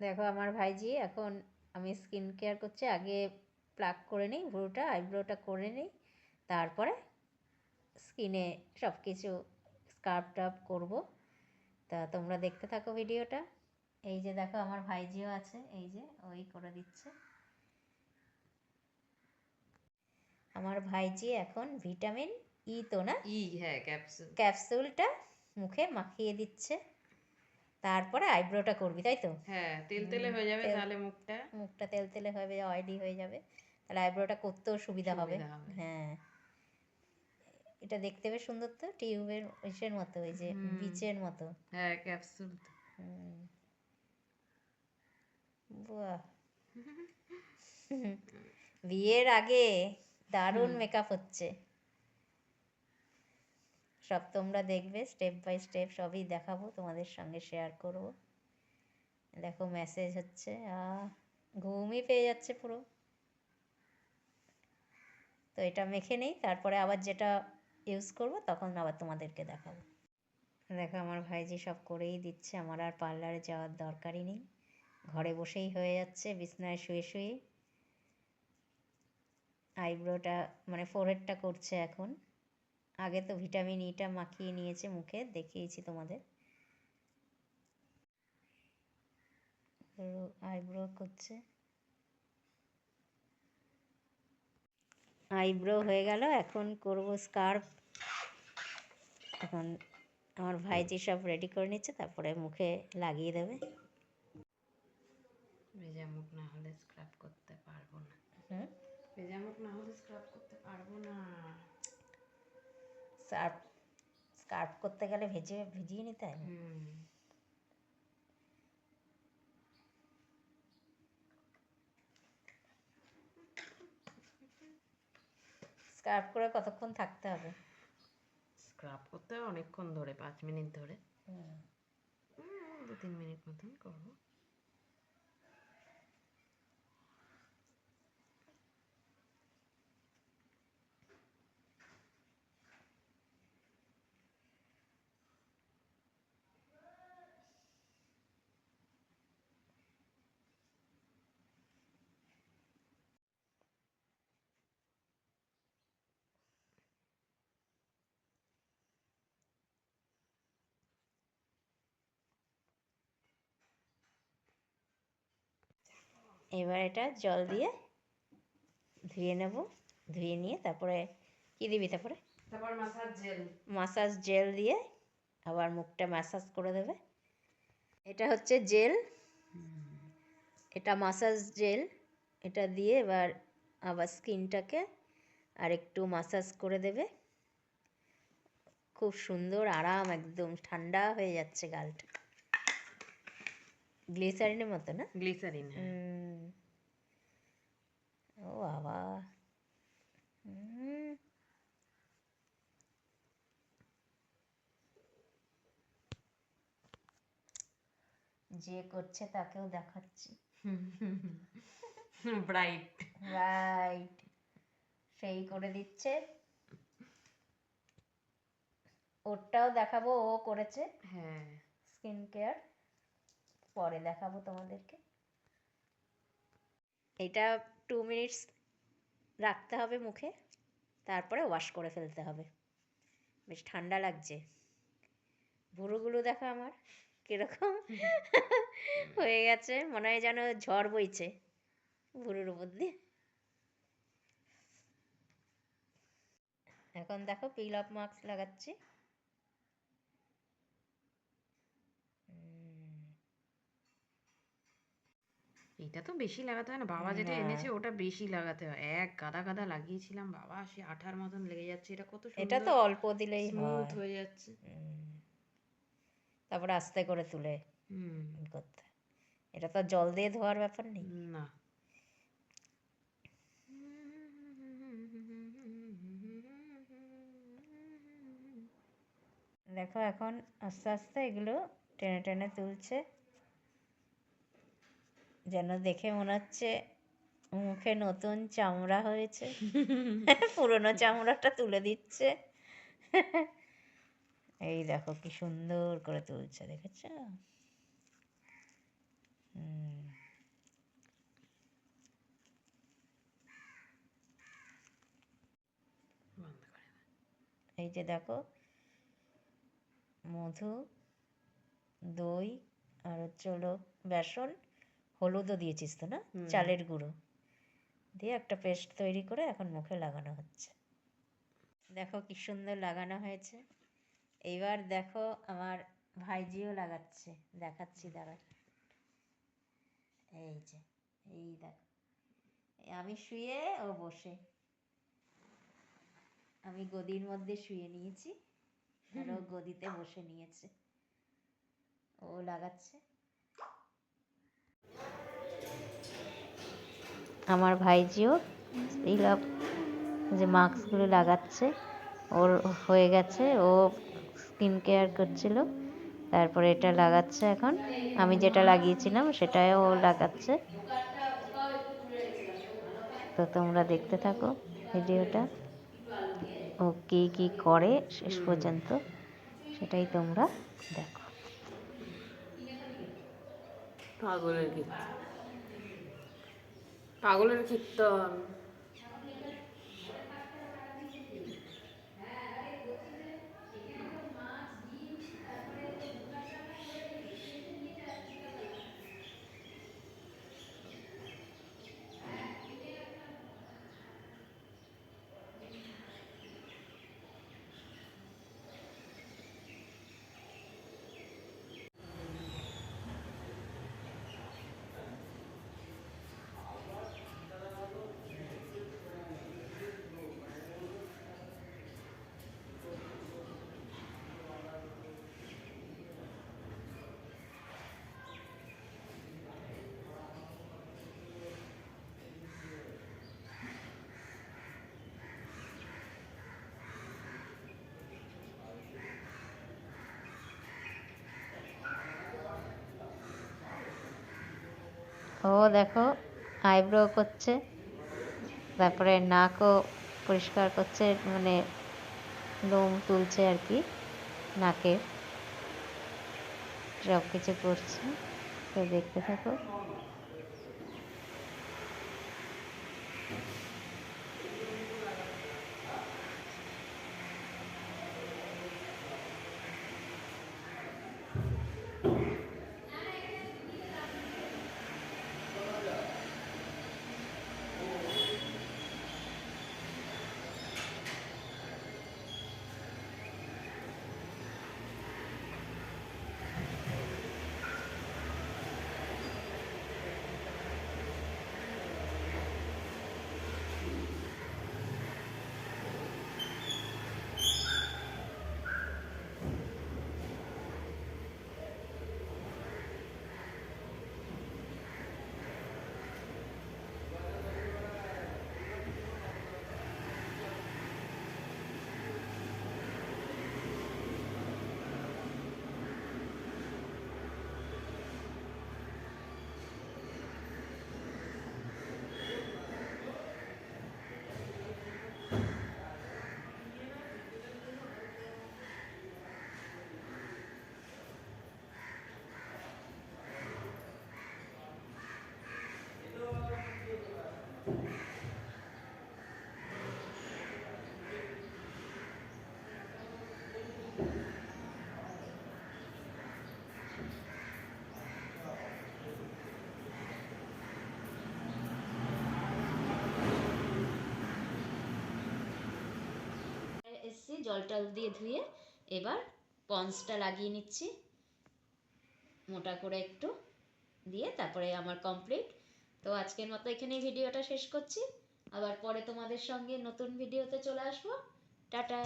দেখো আমার ভাইজি এখন আমি স্কিন কেয়ার করছি, আগে প্লাক করে নিই ভ্রুটা, আইব্রোটা করে নিই, তারপরে স্কিনে সব কিছু স্কার্ফ টাপ করবো। তা তোমরা দেখতে থাকো ভিডিওটা। এই যে দেখো আমার ভাইজিও আছে, এই যে ওই করে দিচ্ছে। আমার ভাইজি এখন ভিটামিন ই, তো না হ্যাঁ, ক্যাপসুলটা মুখে মাখিয়ে দিচ্ছে, তারপরে আইব্রোটা করবি, তাই তো? হ্যাঁ, তেলতেলে হয়ে যাবে তাহলে মুখটা তেলতেলে হবে, অয়েলি হয়ে যাবে, তাহলে আইব্রোটা করতেও সুবিধা হবে। হ্যাঁ, এটা দেখতে বেশ সুন্দর, তো টিউবের ইসের মতো, ওই যে বিচের মতো। হ্যাঁ, ক্যাপসুল তো। বাহ, বিয়ের আগে দারুণ মেকআপ হচ্ছে। সব তোমরা দেখবে, স্টেপ বাই স্টেপ সবই দেখাবো, তোমাদের সঙ্গে শেয়ার করব। দেখো মেসেজ হচ্ছে, ঘুমই পেয়ে যাচ্ছে পুরো। তো এটা মেখে নেই, তারপরে আবার যেটা ইউজ করব তখন আবার তোমাদেরকে দেখাবো। দেখো আমার ভাইজি সব করেই দিচ্ছে, আমার আর পার্লারে যাওয়ার দরকারই নেই, ঘরে বসেই হয়ে যাচ্ছে বিছনায় শুয়ে শুয়ে। আইব্রোটা মানে ফোরহেডটা করছে এখন, আগে তো ভিটামিন ইটা মাখিয়ে নিয়েছে মুখে, দেখিয়েছি তোমাদের। আইব্রো করছে, আইব্রো হয়ে গেল, এখন করব স্কার্ফ। এখন আমার ভাইজি সব রেডি করে নিচ্ছে, তারপরে মুখে লাগিয়ে দেবে। ভেজা মুখ না হলে স্ক্রাব করতে পারবো না। ভেজা মুখ না হলে স্ক্রাব করতে পারবো না। স্কার্ফ করতে গেলে ভিজিয়ে নিতে হয়। স্কার্ফ করে কতক্ষণ থাকতে হবে? স্ক্রাব করতে হয় অনেকক্ষণ ধরে, 5 মিনিট ধরে, 2-3 মিনিট মতন করবো। এবার এটা জল দিয়ে ধুয়ে নেব, ধুয়ে নিয়ে তারপরে কি দিবি? তারপরে মাসাজ জেল দিয়ে আবার মুখটা ম্যাসাজ করে দেবে। এটা হচ্ছে জেল, এটা মাসাজ জেল, এটা দিয়ে এবার আবার স্কিনটাকে আর একটু মাসাজ করে দেবে। খুব সুন্দর আরাম, একদম ঠান্ডা হয়ে যাচ্ছে গালটা, গ্লিসারিনের মতো না? গ্লিসারিন। ও বাবা, যে করছে তাকেও দেখাচ্ছি। ব্রাইট রাইট, সেই করে দিচ্ছে। ওরটাও দেখাবো, ও করেছে। হ্যাঁ, স্কিন কেয়ার পরে দেখাবো তোমাদেরকে। এটা 2 মিনিটস রাখতে হবে মুখে, তারপরে ওয়াশ করে ফেলতে হবে। বেশ ঠান্ডা লাগছে, ভুরুগুলো দেখো আমার কিরকম হয়ে গেছে, মনে হয় যেন ঝড় বইছে ভুরুর উপর দিয়ে। এখন দেখো পিল অফ মাস্ক লাগাচ্ছি। এটা তো বেশি লাগাতে হয় না, বাবা যেটা এনেছে ওটা বেশি লাগাতে হয়, এক গাদা গাদা লাগিয়েছিলাম বাবা, সে আঠার মতন লেগে যাচ্ছে। এটা কত সুন্দর, এটা তো অল্প দিলেই স্মুথ হয়, হয়ে যাচ্ছে। তারপরে আস্তে করে তুলে করতে, এটা তো জল দিয়ে ধোয়ার ব্যাপার নেই না। দেখো এখন আস্তে আস্তে এগুলো টেনে টেনে তুলছে, যেন দেখে মনে হচ্ছে মুখে নতুন চামড়া হয়েছে। পুরনো চামড়াটা তুলে দিচ্ছে। এই দেখো কি সুন্দর করে তুলছে, দেখেছ? যে দেখো মধু, দই আর হচ্ছে হলো বেসন, হলুদও দিয়েছিস তো না, চালের গুঁড়ো দিয়ে একটা পেস্ট তৈরি করে এখন মুখে লাগানো হচ্ছে। দেখো কি সুন্দর লাগানো হয়েছে। এইবার দেখো আমার ভাইজিও লাগাচ্ছে, দেখাচ্ছি দাঁড়া। এই যে, এই দেখো, আমি শুয়ে ও বসে, আমি গদির মধ্যে শুয়ে নিয়েছি আর ও গদিতে বসে নিয়েছে, ও লাগাচ্ছে। আমার ভাইজিও এইসব যে মাস্কগুলো লাগাচ্ছে, ওর হয়ে গেছে, ও স্কিন কেয়ার করছিল, তারপরে এটা লাগাচ্ছে এখন। আমি যেটা লাগিয়েছিলাম সেটাও ও লাগাচ্ছে। তো তোমরা দেখতে থাকো ভিডিওটা, ও কী কী করে শেষ পর্যন্ত সেটাই তোমরা দেখো। পাগলের কীর্তন, পাগলের কীর্তন। ও দেখো আইব্রো করছে, তারপরে নাকও পরিষ্কার করছে, মানে লোম তুলছে আর কি নাকের, সব কিছু করছে। তো দেখতে থাকো। এসছি জল টল দিয়ে ধুয়ে, এবার পন্সটা লাগিয়ে নিচ্ছি মোটা করে একটু দিয়ে, তারপরে আমার কমপ্লিট। তো আজকের মতো এখানেই ভিডিওটা শেষ করছি, আবার পরে তোমাদের সঙ্গে নতুন ভিডিওতে চলে আসবো। টাটা।